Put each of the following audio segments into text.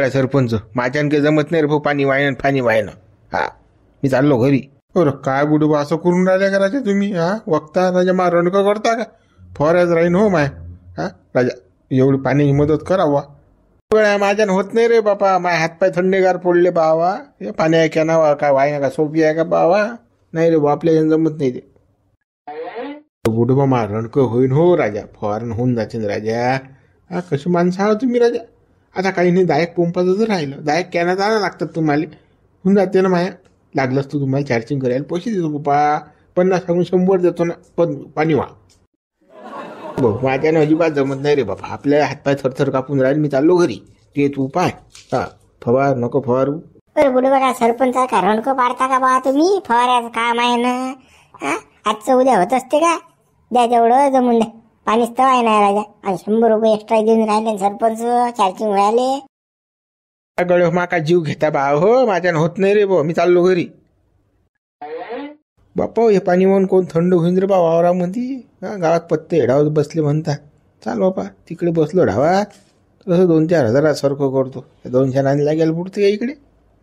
गड्या सरपंच, माझ्यानं काही जमत नाही रे भाऊ, पाणी वाहिनं पाणी वाहिनं. हा, मी चाललो घरी. अरे काय बुडोबा असं करून राहिल्या का राजा तुम्ही? हा, वक्ता राजा मा रणकं करता का? फॉरेज राहीन हो माय. हा राजा, एवढी पाण्याची मदत करावा. माझ्यानं होत नाही रे बापा, माय हातपाय थंडेगार पडले बावा. हे पाणी कॅनावा काय वाहिना का सोपी आहे का बावा? नाही रे बा, आपल्या जमत नाही ते. बुडोबा मा रणकं होईन हो राजा, फॉरन होऊन जाते राजा. हा, कशी माणसं आहात तुम्ही राजा. आता काही नाही, दायक पंपाचं जर राहिलं, दायक कॅनात आणा लागतात तुम्हाला, होऊन जाते ना माया. लागलंच तर तुम्हाला चार्जिंग करायला पैसे देतो बापा, 50 सांगून 100 देतो ना. पण पाणी वा माझ्यानं अजिबात जमत नाही रे बापा, आपल्या हातपाय थरथर कापून राहील. मी चाललो घरी. ते तू पाय. हा, फवार नको फवारू. बरं बुडू बघा, सरपंच का रणकं पाडता का बा तुम्ही? फवाऱ्याचं काम आहे ना. हा, आजचं उद्या होत असते का? द्या तेवढं जमून द्या. पाणीच तर आहे ना राजा. आणि 100 रुपये एक्स्ट्रा देऊन राहिले सरपंच चार्जिंग व्हायले. गळ माका जीव घेता बा हो, माझ्यानं होत नाही रे बा, मी चाललो घरी. बापा हे पाणी म्हणून कोण थंड होईन रे बा वावरामध्ये. गावात पत्ते हेडावत बसले म्हणतात. चाल बापा, तिकडे बसलो ढावात, तसं 2-4 हजारात सारखं करतो. 200 नाणी लागेल पुरते इकडे,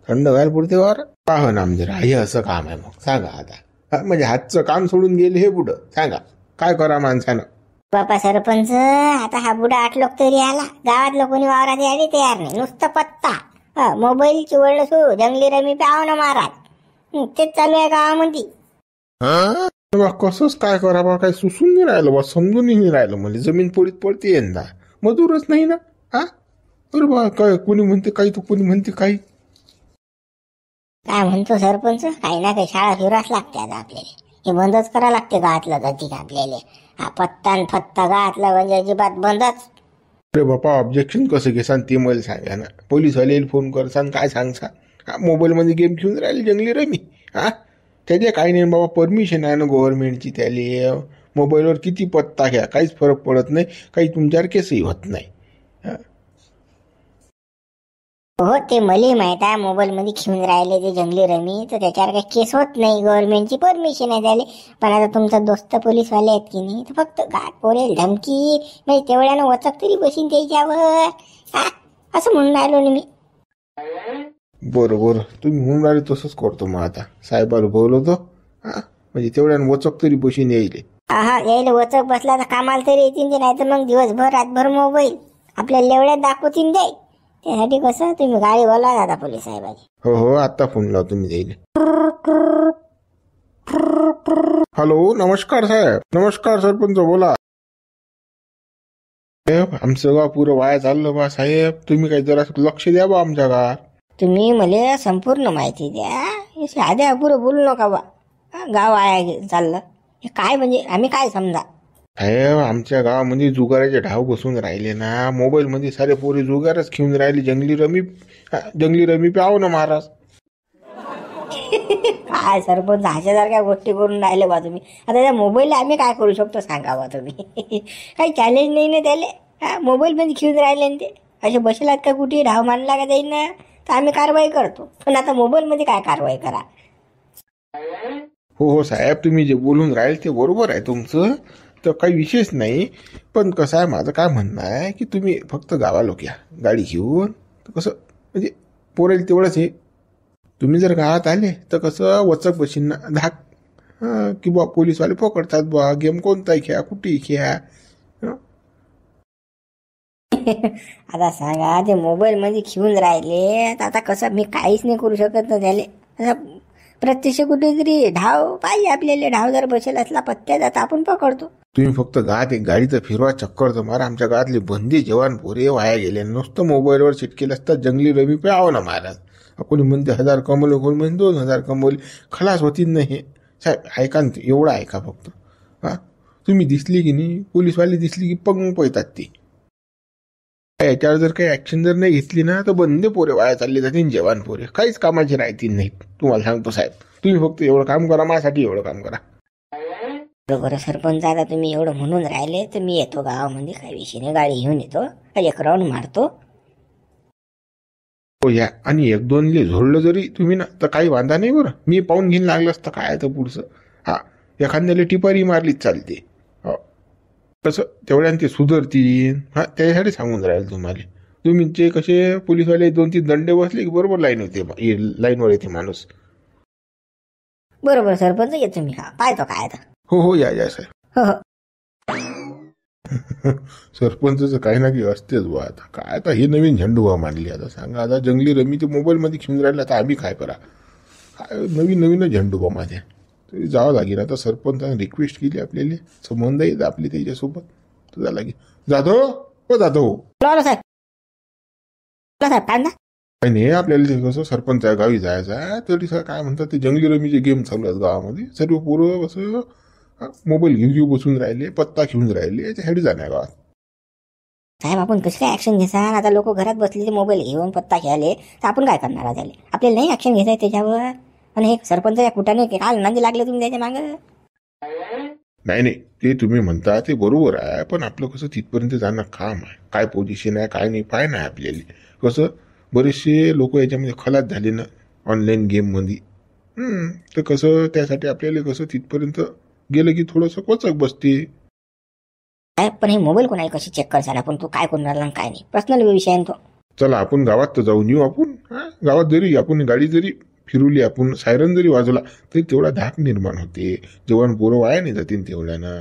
थंड व्हायला पुरते वावर. पाह नामदेरा, हे असं काम आहे मग. सांगा आता, म्हणजे हातचं काम सोडून गेले हे बुडं. सांगा काय करा माणसानं. बापा सरपंच, आता हा बुडा 8 लोक तरी आला, गावात कोणी वावरात यायला तयार नाही. नुसतं पत्ता, मोबाईल चिवडलं सो, जंगली रमी पाव ना महाराज, तेच चालू आहे गावामध्ये. कसंच काय करा बा, काय सुसून नाही राहिलं बा, समजूनही नाही राहिलं. म्हणजे जमीन पोळीत पडते यंदा, मजूरच नाही ना. हा, अरे बा, काय कोणी म्हणते काही तर कोणी म्हणते काही. काय म्हणतो सरपंच, काही ना काही शाळा फिराच लागते आता आपल्याला. हे बंदच करा लागते गावातलं गती आपल्याला. हा पत्ता न फत्ता गावातला म्हणजे अजिबात बंदच. अरे बापा, ऑब्जेक्शन कसं घेसान ते मला सांगा ना. पोलीसवाले फोन करसान, काय सांगसा. हा, मोबाईल मध्ये गेम खेळून राहिले जंगली रमी. हा, त्याचे काही नाही बाबा, परमिशन आहे ना गव्हर्नमेंटची. त्याले मोबाईलवर किती पत्ता घ्या, काहीच फरक पडत नाही. काही तुमच्यावर केसही होत नाही. हो, ते मला माहित आहे. मोबाईल मध्ये खेळून राहिले ते जंगली रमी, तर त्याच्यावर काही केस होत नाही, गव्हर्नमेंटची परमिशन आहे त्याले. पण आता तुमचा दोस्त पोलीसवाले आहेत की नाही, तर फक्त गाठ पोरेल धमकी, म्हणजे तेवढ्यानं वचक तरी बसीन त्याच्यावर. असं म्हणून राहिलो ना मी. बरोबर, तुम्ही म्हणून राहिले तसंच करतो मग. आता साहेबाला बोलवतो, म्हणजे तेवढ्यानं वचक तरी बशीन येईल. हा, यायला वचक बसला तर कामाला तरी येतील ते, नाही तर मग दिवसभर रातभर मोबाईल आपल्याला एवढ्यात दाखवतील जाईल. त्यासाठी कसं तुम्ही गाडी बोला दादा पोलीस साहेबाची. हो हो, आता फोन लावतो मी जाईल. हॅलो, नमस्कार साहेब. नमस्कार सरपंच, बोला. आमचं गाव पुरं वाया चाललं बा साहेब, तुम्ही काही जरा लक्ष द्या बा आमच्या गावात. तुम्ही मला संपूर्ण माहिती द्या, साध्या अपुरं बोलू नका बा. गाव वाया चाललं हे काय म्हणजे आम्ही काय समजा. साहेब, आमच्या गावामध्ये जुगाराचे ढाव बसून राहिले ना. मोबाईल मध्ये सारे पोरी जुगारच खेळून राहिले. जंगली रमी प्याव ना महाराज. काय सरपंच, अशासारख्या गोष्टी करून राहिले बा तुम्ही. आता त्या मोबाईलला आम्ही काय करू शकतो सांगा बा तुम्ही. काही चॅलेंज नाही ना त्याला. मोबाईल मध्ये खेळून राहिले ना ते. असे बसलात का कुठे ढाव मानला का जाईल ना, तर आम्ही कारवाई करतो. पण आता मोबाईल मध्ये काय कारवाई करा. हो हो साहेब, तुम्ही जे बोलून राहील ते बरोबर आहे तुमचं, तर काही विशेष नाही. पण कसं आहे, माझं काय म्हणणं आहे की तुम्ही फक्त गावाला या गाडी घेऊन. तर कसं म्हणजे पोरेल तेवढंच हे. तुम्ही जर गावात आले तर कसं वचक बशींना धाक, की बा पोलीसवाले पकडतात बा, गेम कोणताही खेळा कुठेही खेळा. आता सांगा, ते मोबाईल मध्ये खेळून राहिले, आता कसं मी काहीच नाही करू शकत ना त्याले. प्रत्यक्ष कुठेतरी ढाव पाहिजे आपल्याला. ढाव जर बसेल असला पत्त्यात, आता आपण पकडतो. तुम्ही फक्त गावात एक गाडीचं फिरवा, चक्कर तर मारा. आमच्या गावातले बंदी जवान पोरे वाया गेले. नुसतं मोबाईलवर चिटकेलं असतात जंगली रमी पे आव ना महाराज. कोणी म्हणते 1000 कमवले, कोणी म्हणते 2000 कमवले. खलास होतील नाही साहेब. ऐका ना, एवढं ऐका फक्त. तुम्ही दिसली की नाही, पोलीसवाले दिसली की पंग पळतात ती. याच्यावर जर काही ऍक्शन जर नाही घेतली ना, तर बंदे पोरे वाया चालले जातील. जवान पोरे काहीच कामाचे राहतील नाहीत. तुम्हाला सांगतो साहेब, तुम्ही फक्त एवढं काम करा, माझ्यासाठी एवढं काम करा. बरोबर सरपंच, आता तुम्ही एवढं म्हणून राहिले तर मी येतो गावामध्ये. काही विषय नाही, गाडी घेऊन येतो, एक राऊंड मारतो. हो या, आणि 1-2 झोडलं जरी तुम्ही ना, तर काही वांधा नाही बरं. मी पाहून घेऊन लागलं असतं काय तर पुढचं. एखाद्याला टिपारी मारलीच चालते. कसं तेवढ्या ते सुधरतील. त्याच्यासाठी सांगून राहील तुम्हाला. तुमचे कसे पोलीसवाले 2-3 दंडे बसले की बरोबर लाईनवर येते माणूस. बरोबर सरपंच येतो मी. हा पाहतो काय आता. हो या साहेब. हो हो. सरपंचचं काही ना काही असतेच बा. आता काय आता हे नवीन झंडू बा मानली. आता सांगा, आता जंगली रमी ते मोबाईलमध्ये खेळून राहिला, तर आम्ही काय करा. काय नवीन झंडू बा माझ्या. तरी जावं लागेल आता. सरपंचाने रिक्वेस्ट केली आपल्याला, संबंध येत आपले त्याच्यासोबत, तर जा लागेल. जातो साहेब काय ना. काही नाही, आपल्याला ते कसं सरपंच गावी जायचं आहे, तरी काय म्हणतात ते जंगली रमीचे गेम चालू आहेत गावामध्ये. सर्व पोरं कसं मोबाईल घेऊन बसून राहिले, पत्ता घेऊन राहिले, याच्यासाठी जाण्या गावात. साहेब आपण कशी काय ऍक्शन घ्यायचा. आता लोक घरात बसलेले मोबाईल घेऊन पत्ता खेळाले, तर आपण काय करणार झाले. आपल्याला नाही ऍक्शन घ्यायचं आहे त्याच्यावर. आणि हे सरपंच या कुठाने काल नांदी लागले तुम्ही त्याच्या मागं. नाही ते तुम्ही म्हणता ते बरोबर आहे, पण आपलं कसं तिथपर्यंत जाणं काम आहे. काय पोझिशन आहे काय नाही पाय नाही आपल्याला. कसं बरेचसे लोक याच्यामध्ये खलास झाले ना ऑनलाईन गेममध्ये. तर कसं त्यासाठी आपल्याला कसं तिथपर्यंत गेलं की थोडंसं कोचक बसते. पण हे मोबाईल कोणाला कशी चेक करशाल आपण. तू काय करून राहिला काय नाही, पर्सनल विषय आहे तो. चला आपण गावात तर जाऊन येऊ. आपण गावात जरी आपण गाडी जरी फिरवली, आपण सायरन जरी वाजवला, तरी तेवढा धाक निर्माण होते. जवान पोरं वाया नाही जातील तेवढ्यानं,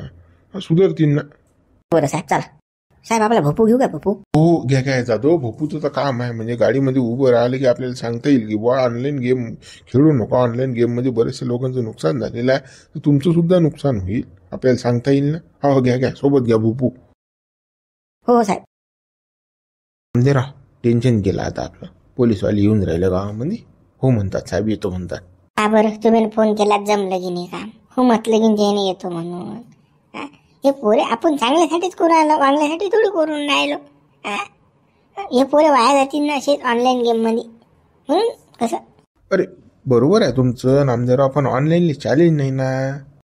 सुधरतील ना. बरं साहेब चला. साहेब आपला भोपू घेऊ का भोपू. हो घ्या जातो. भोपूचं तर काम आहे, म्हणजे गाडीमध्ये उभं राहिलं की आपल्याला सांगता येईल की बा ऑनलाईन गेम खेळू नका. ऑनलाईन गेममध्ये बरेचसे लोकांचं नुकसान झालेलं आहे, तर तुमचं सुद्धा नुकसान होईल, आपल्याला सांगता येईल ना. हो घ्या सोबत घ्या भोपू. हो साहेब. जरा टेन्शन गेलं आता आपलं. पोलीसवाले येऊन राहिले गावामध्ये. हो म्हणतात साहेब येतो म्हणतात. हा बरं तुम्ही फोन केला जमलं की नाही काम. हो म्हटलं की त्याने येतो म्हणून. हे पोरे आपण चांगल्यासाठीच करू राहिलो, वांगल्यासाठी थोडी करून राहिलो. हे पोरे वाया जातील ना असेच ऑनलाईन गेम मध्ये. म्हणून कसं. अरे बरोबर आहे तुमचं नामदेवराव, पण ऑनलाईनली चॅलेंज नाही ना.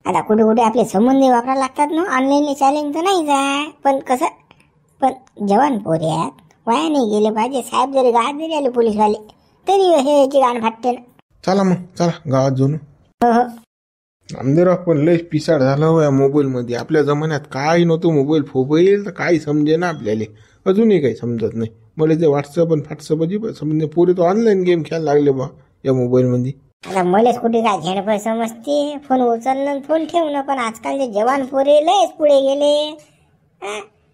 आता कुठे आपले संबंध वापरायला लागतात ना. ऑनलाईनली चॅलेंज तर नाही जाय, पण कसं. पण जवान पोरे आहेत, वाया नाही गेले पाहिजे. साहेब जरी गावात जरी आले पोलीसवाले, तरी हे याची गाण फाटते ना. चला गावात जाऊन. हो नामदेवराव पण लय पिसाड झालं हो या मोबाईलमध्ये. आपल्या जमान्यात काही नव्हतं. मोबाईल तर काही समजे ना आपल्याला. अजूनही काही समजत नाही मला. ते व्हॉट्सअप आणि फाट्सअपची समजणे. पोरे तर ऑनलाईन गेम खेळायला लागले बा या मोबाईलमध्ये. आता मलेच कुठे काय झेडपं समजते. फोन उचलणं फोन ठेवणं. पण आजकालचे जवान पोरे लयच पुढे गेले.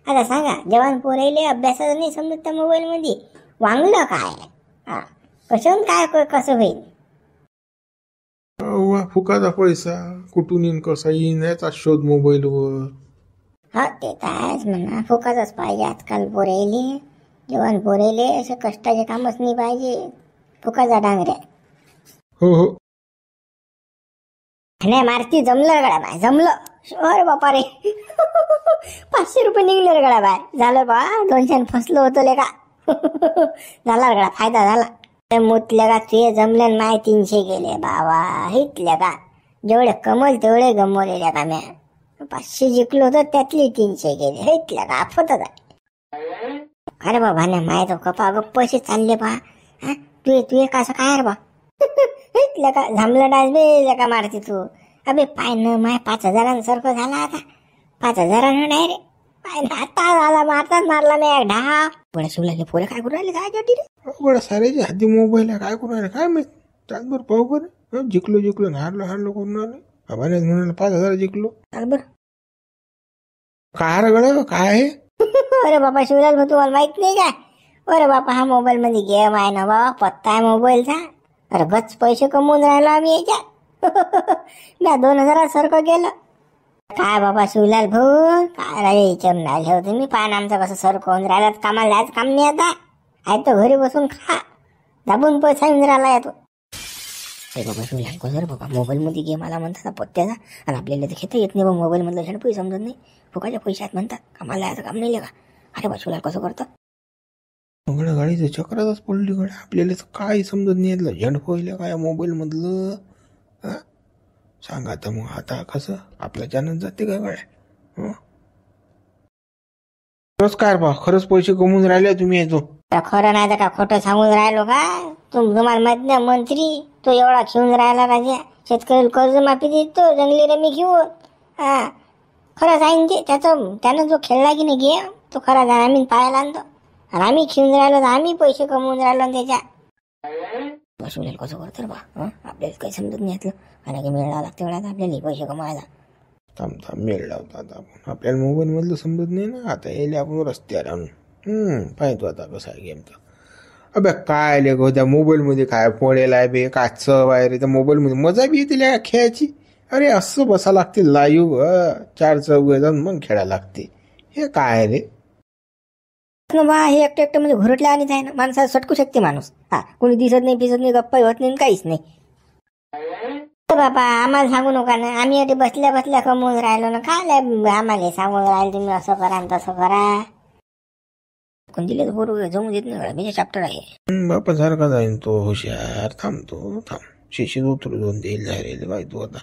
आता सांगा, जवान पोरेले अभ्यासाचं नाही समजत त्या मोबाईल मध्ये. वांगलं काय कशाहून काय कसं होईल. फुकाचा पैसा कुठून येईन कसा येईन याचा शोध मोबाईलवर. हा ते तर आहेच म्हणा. फुकाचाच पाहिजे आजकाल पोरेले. जवान पोरेले असे कष्टाचे कामच नाही पाहिजे. फुकाचा डांगऱ्या. हो नाही मारती जमलं गडा बाय. जमलं. अरे बापा रे 500 रुपये निघले रे गडा बाय. झालं बा 200 फसलो होतो ले का. झाला गडा फायदा झाला. मुतल्या का तुझे जमले माय 300 गेले बाबा. हितल्या का जेवढे कमल तेवढे गमवलेल्या का म्या. 500 जिंकलो होतो त्यातली 300 गेले. हितल्या का आफतच आहे. अरे बाबा ना माय तो कपा गप्प पैसे चालले बा. तू कसं काय रे बा. हितल्या का झामलं डास बे का मारते तू. अबे पाय न माय 5000 झाला आता. 5000 डायरेक्ट पाय आता झाला. मारला मी एक ढा. बडा शिवला पोरे काय करू राहिले काय रे. बडा साऱ्याचे हाती मोबाईल आहे. काय करू राहिले काय माहित. त्याचबरोबर पाहू बरं. जिंकलो हारलो करून राहिले. आम्हाला म्हणाला 5000 जिंकलो. बरं काय रगड काय आहे. अरे बाबा शिवलाल भाऊ तुम्हाला माहित नाही काय. अरे बापा हा मोबाईल मध्ये गेम आहे ना बाबा. पत्ता आहे मोबाईलचा. अरे गच पैसे कमवून राहिलो आम्ही याच्यात. मी 2000 सारखं गेलं. काय बाबा शिवलाल भाऊ काय राहिले विचारून राहिले होते मी. पान आमचं कसं सरकवून राहिला. कामाला जायचं काम नाही आता. आहे तर घरी बसून खा. दाबून पैसा येऊन राहिला येतो. बाबा शिवलाल कसं बाबा मोबाईल मध्ये गेम आला म्हणतात पत्त्याचा. आणि आपल्याला तर घेता येत नाही बा मोबाईल मधलं झडपही समजत नाही. फुकाच्या पैशात म्हणतात कामाला जायचं काम नाही का. अरे बा शिवलाल कसं करतं. सगळ्या गाडीचं चक्रातच पडली गड्या. आपल्याला तर काय समजत नाही. झंड होईल काय मोबाईल मधलं. सांगा तर मग आता कसं आपल्या जानत जाते का गड्या. नमस्कार बा खरंच पैसे कमवून राहिले तुम्ही येतो. खरं नाही तर का खोटं सांगून राहिलो का. तुम्हाला माहित नाही मंत्री तो एवढा घेऊन राहिला राजा. शेतकरी कर्जमाफी देतो जंगली रमी घेऊन. खरं सांगते त्यानं जो खेळला की नाही गेम तो खरा आम्ही पाहायला आणतो. आणि आम्ही खेळून राहिलो तर आम्ही पैसे कमवून राहिलो ना त्याच्या शिवलाल कसं करतो बा. आपल्याला काही समजत नाही यातलं. आणि की मिळावं लागते वेळात आपल्याला पैसे कमवायला. थांब मेळ लावतो आता आपण. आपल्याला मोबाईल मधलं समजत नाही ना. आता यायला आपण रस्त्यावर आणून पाहतो आता कसा आहे गेम तर. अबे काय ले गो त्या मोबाईल मध्ये काय पडेल आहे बे काय चव आहे रे त्या मोबाईल मध्ये. मजा बी येते खेळायची. अरे असं बसा लागते लाईव्ह 4 चौघ जाऊन मग खेळायला लागते. हे काय रे बा हे एकटं एकटं म्हणजे घोरटल्या आणि आहे ना. माणसाला सटकू शकते माणूस. कोणी दिसत नाही पिसत नाही गप्पा होत नाही काहीच नाही. बाबा आम्हाला सांगू नका ना. आम्ही अटे बसल्या बसल्या कमवून राहिलो ना. काय आम्हाला सांगून राहिले तुम्ही असं करा आणि तसं करा. कोण दिले बरोबर जमू देत नाही. मी चॅप्टर आहे बापा सारखा जाईन तो हुशार. थांब शिशीत उतरू देईल झाले बाई तू आता.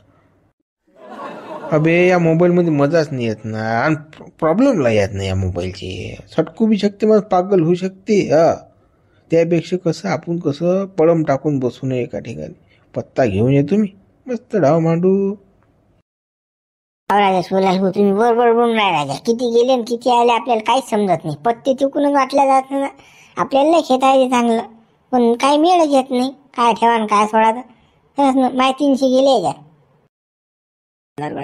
अबे या मोबाईल मध्ये मजाच नाही येत ना. आणि प्रॉब्लेमला येत नाही या मोबाईलची. सटकू बी शकते मग पागल होऊ शकते. त्यापेक्षा कसं पळम टाकून बसू नये एका ठिकाणी. पत्ता घेऊन येतो मी मस्त डाव मांडू. राजा शिवलाल तुम्ही बरोबर बोलून राजा. किती गेले आणि किती आले आपल्याला काहीच समजत नाही. पत्ते चुकूनच वाटल्या जात ना. आपल्याला नाही खेळता येते चांगलं पण काही मिळच येत नाही. काय ठेवा आणि काय सोडा तर माहितीशी गेले का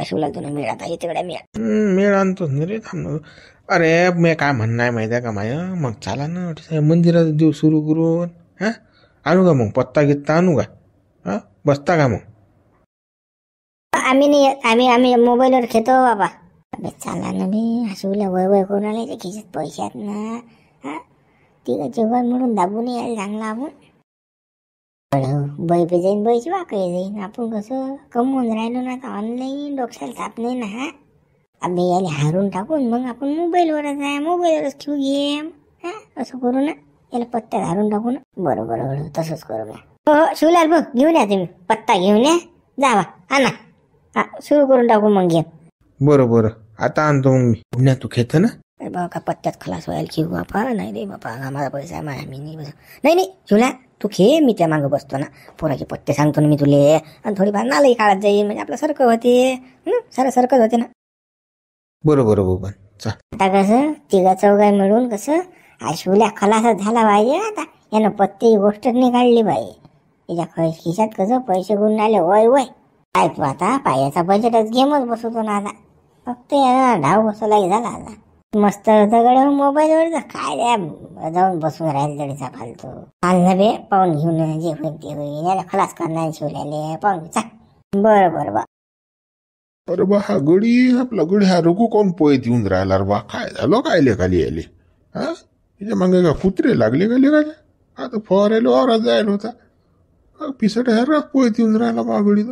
शिवलाल तुम्ही मिळ आता येतेकडे मेळ आणतो रे. थांब. अरे मी काय म्हणणं आहे माहिती आहे का माय. मग चला ना मंदिरात देव सुरू करून. आणू का मग पत्ता घेता आणू का. बसता का मग. आम्ही नाही आम्ही मोबाईलवर खेळतो बाबा. चाला ना मी शिवला वय करून आले खिशात पैसे आहेत ना. तिघं जेवण म्हणून दाबून यायला चांगला आपण. बै पे जाईन बैची वाकळी जाईन. आपण कसं कमवून राहिलो ना आता ऑनलाईन डोक्याला ताप नाही ना. आम्ही याला हारून टाकून मग आपण मोबाईलवरच आहे. मोबाईलवरच खेळू गेम. असं करू ना. याला पत्त्यात हारून टाकू ना. बरोबर तसंच करू ना. हो शिवलाल बघ घेऊन या तुम्ही पत्ता घेऊन या. जावा आणा सुरू करून टाकू मग गेम. बरं आता आणतो मग मी. पुण्या तू खेळत ना. बाबा का पत्त्यात खलास व्हायला खेळू बापा. नाही रे बापा आम्हाला पैसा आहे माझ्या मी नाही शिवला तू खेळ. मी त्या मागं बसतो ना. पोराचे पत्ते सांगतो ना मी तुले. आणि थोडीफार नालही काढत जाईल म्हणजे आपलं सारखं होते. सारखंच होते ना. बरोबर बाबा. आता कसं तिघा चौघा मिळून कसं शिवल्या खलासच झाला पाहिजे. आता यानं पत्ते गोष्टच नाही काढली पाहिजे. तिच्या खिशात कसं पैसे गुण आले. वय काय तू आता पायाचा बजेटच गेमच बसवतो ना आता. फक्त याला डाव बसवला झाला आता. मस्त दगड मोबाईलवर काय द्या जाऊन बसून राहील जडीचा फालतू. आणलं बे पाहून घेऊन जे होईल ते होईल. याला खलास करणार शिवल्याले पाहून चा. बरं बा. अरे बा हा गडी आपला गडी हा रघु कोण पोयत येऊन राहिला रे बा. काय झालं काय लेखाली आले. त्याच्या मागे का कुत्रे लागले का लेखाले. आता फवारायला वावरात जायला होता. पिसट ह्या पोयत येऊन राहिला बा गडी.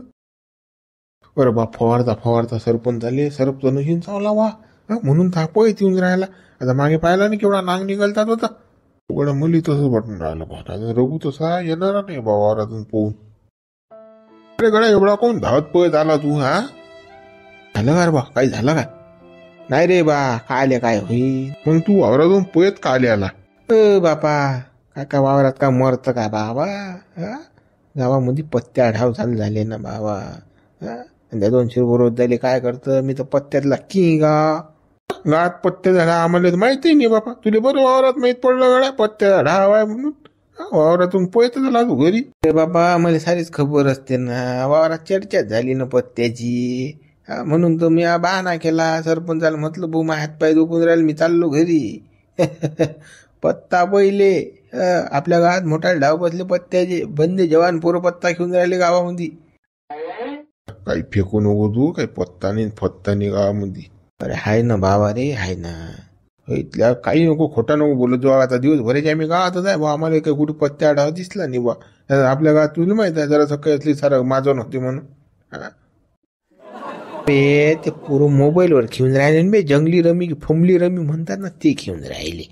बरं बा फवारता सरपंच आले. सरपंच नशीन चावला वा. म्हणून था पोयत येऊन राहिला. आता मागे पाहिला नाही केवढा नांग निघालतात होता. एवढा मुली तसंच वाटून राहिलं बा. आता रघु तसा येणार नाही बा वावरातून पोहून. अरे गड्या एवढा कोण धावत पळत आला तू. झालं का रे बा काही झालं का. नाही रे बा काय काय होईल. मग तू वावरातून पळत का आला. बापा काय वावरात का मरत का बाबा. गावामध्ये पत्त्या ढाव चालू झाले ना बाबा. त्या 200 रोज झाले काय करतं. मी तर पत्त्यातला की गावात पत्त्या झाला आम्हाला माहिती नाही बापा. तुला बरं वावरात माहित पडलं गड्या पत्त्या ढाव आहे म्हणून. वावरातून पळत झाला तू घरी. बाबा मला सारीच खबर असते ना. वावरात चर्चा झाली ना पत्त्याची. म्हणून तर मी बहाणा केला. सरपंचाला म्हटलं भाऊ माझ्या हातपाय दुखून राहिले मी चाललो घरी. पत्ता पहिले आपल्या गावात मोठा डाव बसले पत्त्याचे. बंदे जवान पोरं पत्ता घेऊन राहिले गावामध्ये. काही फेकू नको तू. काही पत्ता नाही फत्ता नाही गावामध्ये. अरे हाय ना बाबा रे हाय ना. इथल्या काही नको खोटा नको बोलत जाऊ. आता दिवसभराची आम्ही गावातच आहे बा. आम्हाला काही कुठे पत्त्या डाव दिसला नाही बा. आपल्या गावात तुला माहित आहे जरा सकाळी असली सारं माझं नव्हती म्हणून. ते पुरं मोबाईलवर खेळून राहिले बे. जंगली रमी फुमली रमी म्हणतात ना ते खेळून राहिले.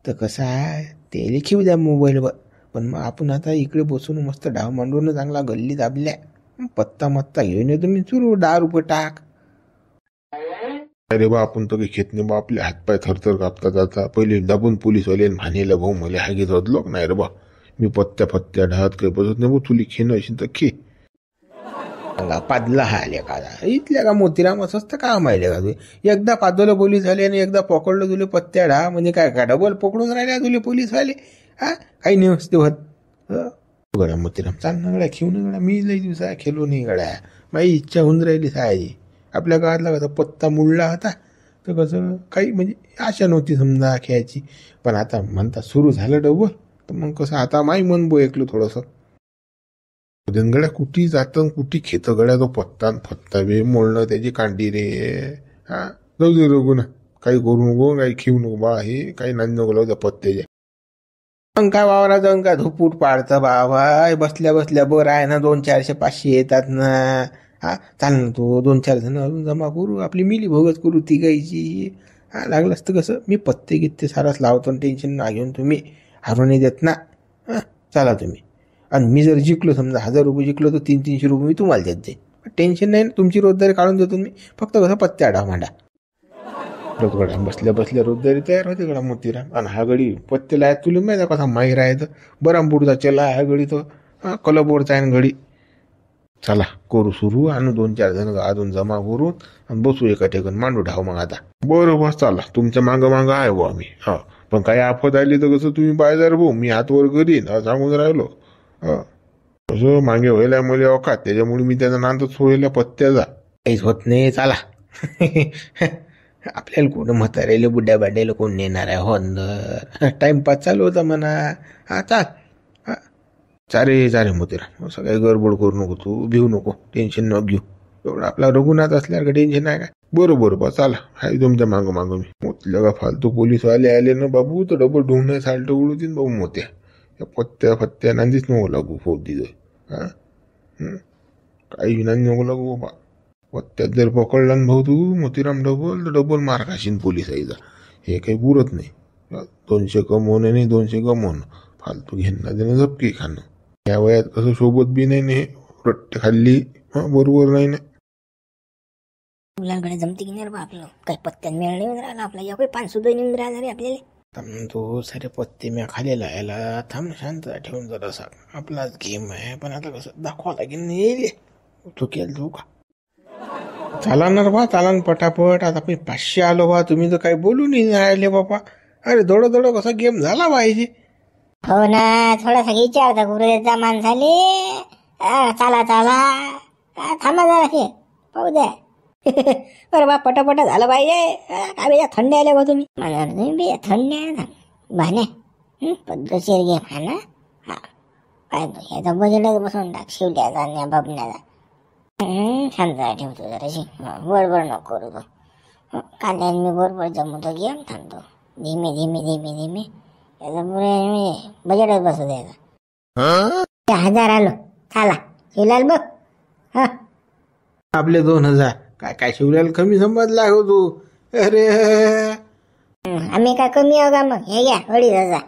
तर कसं आहे ते खेळू द्या मोबाईलवर. पण मग आपण आता इकडे बसून मस्त डाव मांडून चांगला गल्ली दाबल्या. पत्ता मत्ता घेऊन येतो मी सुरू 10 रुपये टाक. अरे बा आपण तर काही घेत नाही बा. आपले हातपाय थरथर कापता जाता. पहिले दाबून पोलीसवाले भानेला भाऊ मला हागीत होत लोक नाही रे बा. मी पत्त्या ढात काही बसत नाही भाऊ. तुली खेळणं असेल तर खे. सांगा पादला हा आले का इथल्या का मोतीराम असंच तर काम आहे का तू एकदा पादवलं पोलीस झाले आणि एकदा पकडलं तुले पत्त्या ढा म्हणजे काय डबल पकडून राहिले तुले पोलीस वाले हा काही नाही असते होत गड्या मोतीराम चाल ना गड्या खेळू ना गड्या मी लई दिवसा खेळलो नाही गड्या माझी इच्छा होऊन राहिली सायाची आपल्या गावातला कसा पत्ता मुडला होता तर कसं काही म्हणजे आशा नव्हती समजा खेळायची पण आता म्हणता सुरू झालं डबल तर मग कसं आता माही मन ऐकलो थोडंसं गड्या कुठी जातं कुठी खेतं गड्या तो पत्ता फत्ता बे मोडणं त्याची कांडी रे हा जाऊ दे रघू ना काही करू नको काही खेळू नको बा हे काही नांद नको लावू त्या पत्त्याच्या मग काय वावरा जाऊन काय धुपूट पाडतं बाबा बसल्या बसल्या बरं आहे ना 200, 400, 500 येतात ना हा चाल ना तू 2-4 जण अजून जमा करू आपली मिली भोगच करू ती गायची हा लागलं असतं कसं मी पत्ते गित्ते सारच लावतो टेन्शन ना घेऊन तुम्ही हारून नाही देत ना हा चला तुम्ही आणि मी जर जिंकलो समजा 1000 रुपये जिंकलो तर 300-300 रुपये मी तुम्हाला देत जाईल टेन्शन नाही ना तुमची रोजदारी काढून देतो मी फक्त कसं पत्ते आडा मांडा गड्या बसल्या बसल्या रोजदारी तयार होते गड्या मोतीराम आणि हा गडी पत्तेला आहे तुला माहिती कसा माहीर आहे तर बरामपूरचा चला हा गडी तो हा कलबोरचा आहे घडी चला करू सुरू आणू 2-4 जण अजून जमा करून आणि बसू एका ठिकाणी मांडू ढाव मग आता बरं बस चला तुमच्या मागं मागं आहे बुवा मी हा पण काही आफत आली तर कसं तुम्ही बाजार भाऊ मी हातवर करीन सांगून राहिलो कसं मागे व्हायला मला अवकात त्याच्यामुळे मी त्याचा नांदच व्हायला पत्त्याचा काहीच होत नाही चला आपल्याला कोण म्हातारेले बुड्या बाड्याला कोण नेणार आहे होंदर टाइमपास चालू होता म्हणा हा चाल चारे मोतीराम असं काही गडबड करू नको तू भिवू नको टेन्शन न घेऊ एवढं आपला रघुनाथ असल्यावर टेन्शन आहे काय बरोबर बा चला हाय तुमच्या मागं मागं मी मोतल्या का फालतू पोलीसवाले आले ना बाबू तर डबल ढुंगणे साल्ट उडूतीन बाबू मोत्या या पत्त्या नांदीच नको लागू फौजी हा काही नांदी नको लागू बाबा पत्त्यात जर पकडला ना भाऊ तू मोतीराम डबल तर डबल मार खाशीन पोलीस आईचा हे काही पुरत नाही 200 कमवणं नाही 200 गमवणं फालतू घेणं देणं झपकी खाणं या वयात कसं सोबत बी नाही रट्टे खाल्ली बरोबर नाही ना मुलांकडे जमते की नाही बा आपलं काही पत्त्यात मिळणे राहिला आपला या काही 5 सुद्धा नेऊन राहिला रे आपल्याला तो सारे पत्ते मी खालेला यायला थांब शांत ठेवून जरा आपलाच गेम आहे पण आता कसं दाखवा लागेल नाही तो केलं तू का चालणार बा चालन पटापट आता 500 आलो बा तुम्ही तर काही बोलू नाही राहिले बाबा अरे दडो कसा गेम झाला पाहिजे हो ना थोडासा विचारता गुरुदेवचा माणसाले चला थांबा जरा हे पाहू द्या अरे बा पटापट झालं पाहिजे काय बे थंडी आल्या बा तुम्ही म्हणणार नाही बे थंडी आहे ना भाण्या पद्धतशीर गेम हा ना हा काय याचा बजेटच बसून टाक शिवल्याचा आणि बबण्याचा शांत ठेवतो जराशी बरोबर नको करू तो कांद्या मी बरोबर जमवतो गेम थांबतो धीमे याच्यामुळे मी बजेटच बसू द्यायचा 1000 आलो चला शिवलाल बघ हा आपले 2000 काय शिवल्याला कमी समजला हो तू अरे आम्ही काय कमी आहो का मग हे घ्या 2500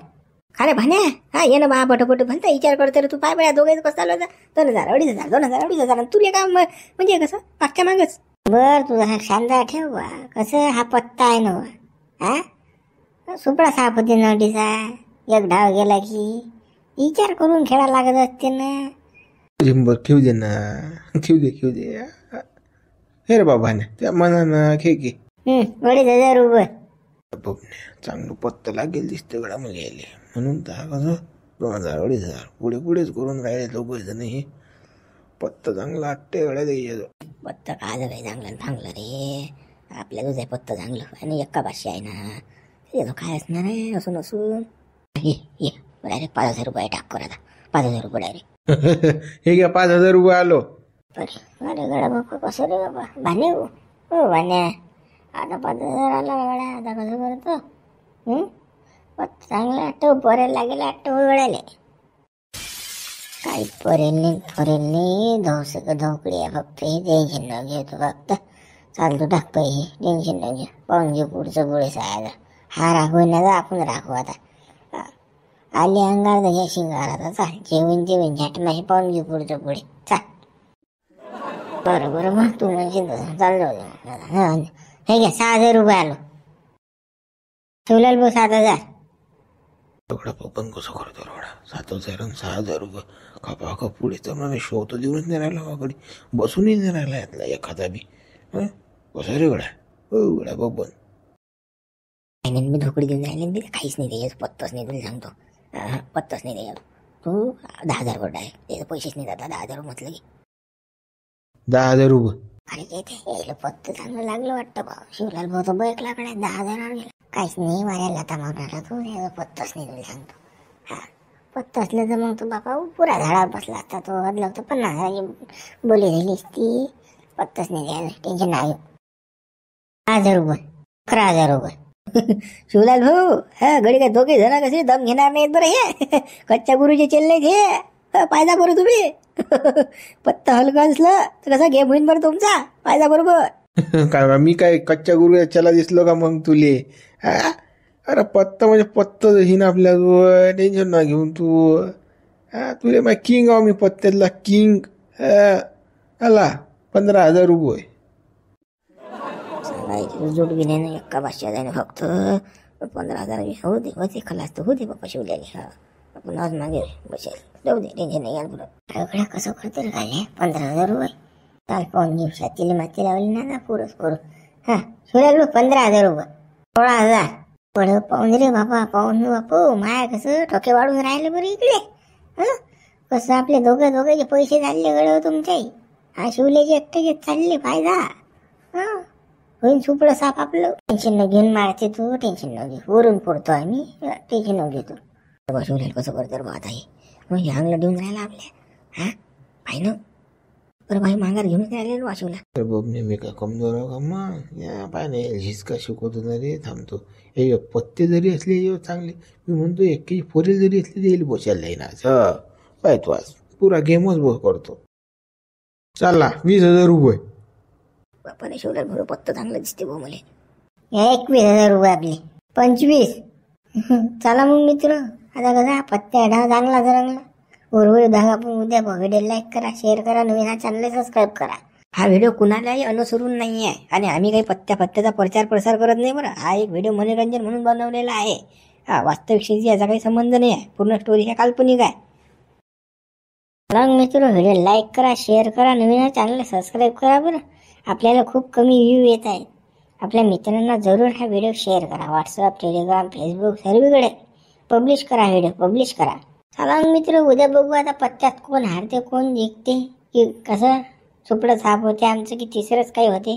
खरे भाण्या हा ये ना बा पटपट म्हणता विचार करते रे तू पाय बऱ्या दोघे कसं चालू 2000 2000 तुला काम म्हणजे कसं पाचच्या मागच बर तुझा हा शांता ठेव बा कसं हा पत्ता आहे ना हा सुपडा साफ होते नडीचा एक डाव गेला की विचार करून खेळा लागत असते ना खेळू दे हे रे बाबा त्या मनानं खेळ की 2500 रुपये चांगलं पत्ता लागेल दिसतं गडा मला यायले म्हणून तर कसं 2000 2,500 पुढेच करून राहिले दोघ जण हे पत्ता चांगला वाटते गड्या द्यायचं पत्ता काय काही चांगलं चांगलं रे आपल्या तुझं पत्ता चांगलं आणि एक्का भाषा आहे ना त्याचं काय असणार आहे असून ये डायरेक्ट 5000 रुपये टाक कर आता 5000 रुपये डायरेक्ट हे घ्या 5000 रुपये आलो अरे गडा बाबा कसं रे बाबा भाने हो भाण्या आता 5000 आला गड्या आता कसं करतो पत्ता चांगला आठव परेल लागेल आठव गड्याले काही परेल नाही धोकडी आहे फक्त हे टेन्शन न घेतो फक्त चालतो टाक हे टेन्शन न घे पाहून घे पुढचं पुढे सायला हा राखू ना आपण राखू आता आली अंगार तर घ्या शिंगार आता चाल जेवण झट नाही पाहून घे पुढचं पुढे चाल बरं मग तू म्हणजे चाल जाऊ हे घ्या 6000 रुपये आलो शिवलाल भाऊ 7000 सगळा पण कसं करतो रोडा 7,000 आणि 6,000 रुपये खपा खप पुढे तर मला शो तर देऊनच नाही राहिला वाकडी बसूनही नाही राहिला यातला एखादा बी कसं रे गड्या हो गड्या बबन मी ढोकळी देऊन राहिले मी काहीच नाही द्यायचं पत्ताच नाही तुला सांगतो पत्ताच नाही द्यायला तू 10,000 गोट आहे त्याचे पैसेच नाही जाता 10,000 म्हटलं की 10,000 रुपये अरे येते यायला पत्त चांगलं लागलं वाटतं बा शिवलाल भाऊ तो बैक लाकडे 10,000 आणले काहीच नाही वाऱ्याला आता मागणारा तू याचा पत्ताच नाही तुला सांगतो हा पत्ता असलं तर मग तू बापा पुरा झाडावर बसला असता तो बदलाव तर 50,000 बोली राहिली ती पत्ताच नाही द्यायला टेन्शन नाही 10,000 रुपये 11,000 रुपये शिवलाल भाऊ हा गडी काय दोघे जण कसे दम घेणार नाहीत बरं हे कच्च्या गुरुचे चेल्ले घे फायदा करू तुम्ही पत्ता हलका असलं तर कसा गेम होईन बरं तुमचा फायदा बरोबर काय मी काय कच्च्या गुरु चला दिसलो का मग तुले अरे पत्ता म्हणजे पत्ता हिन आपल्या टेन्शन ना घेऊन तू तुले मग किंग आहो मी पत्त्यातला किंग आला 15,000 रुपये जोड बी नाही ना एक्का भाषा जाणे फक्त 15,000 होते खलास तर होते बाप्पा शिवल्याने हा आपण आज मागे बसेल जाऊ दे टेन्शन नाही घ्या पुढं कसं करतो रे काय 15,000 रुपये काल पाहून घेऊ शेतीला माती लावली ना पुरच करू हा शिवल्याला 15,000 रुपये 16,000 पड पाहून रे बापा पाहून बापू माया कसं ठोके वाढून राहिले बरं इकडे कसं आपले दोघे पैसे चालले गड तुमचे हा शिवल्याचे एकटे चालले फायदा होईन सुपडं साप आपलं टेन्शन न घेऊन मारते तू टेन्शन न घे वरून पडतो आम्ही टेन्शन न घेतो शिवल्याला कसं करतो बा आता हे मग हे अंगला देऊन राहिला आपल्या हा पाहि ना बरं भाई माघार घेऊनच राहिले वाशिवला बघणे मी का कमजोर का मग या पाय नाही झिसका शिकवतो ना रे थांबतो हे पत्ते जरी असले चांगले मी म्हणतो एक पोरेल जरी असले येईल बसायला नाही ना पाय तू आज पुरा गेमच बोस करतो चालला 20,000 रुपये बापाने शिवला बरोबर पत्ता चांगलं दिसते भाऊ मला 21,000 रुपये आपले 25 चला मग मित्र आता कसा पत्त्या ढा चांगला चांगला उर्वरित भाग आपण उद्या व्हिडिओ लाईक करा शेअर करा नवीन हा चॅनल सबस्क्राईब करा हा व्हिडिओ कुणालाही अनुसरून नाही आहे आणि आम्ही काही पत्त्याचा प्रचार प्रसार करत नाही बरं हा एक व्हिडिओ मनोरंजन म्हणून बनवलेला आहे हा वास्तविक याचा काही संबंध नाही आहे पूर्ण स्टोरी ह्या काल्पनिक आहे मग मित्र व्हिडिओ लाईक करा शेअर करा नवीन हा चॅनल सबस्क्राईब करा बरं आपल्याला खूप कमी व्ह्यू येत आहेत आपल्या मित्रांना जरूर हा व्हिडिओ शेअर करा व्हॉट्सअप टेलिग्राम फेसबुक सर्वीकडे पब्लिश करा व्हिडिओ पब्लिश करा चला मित्र उद्या बघू आता पत्त्यात कोण हारते कोण जिंकते की कसं सुपडं साप होते आमचं की तिसरंच काही होते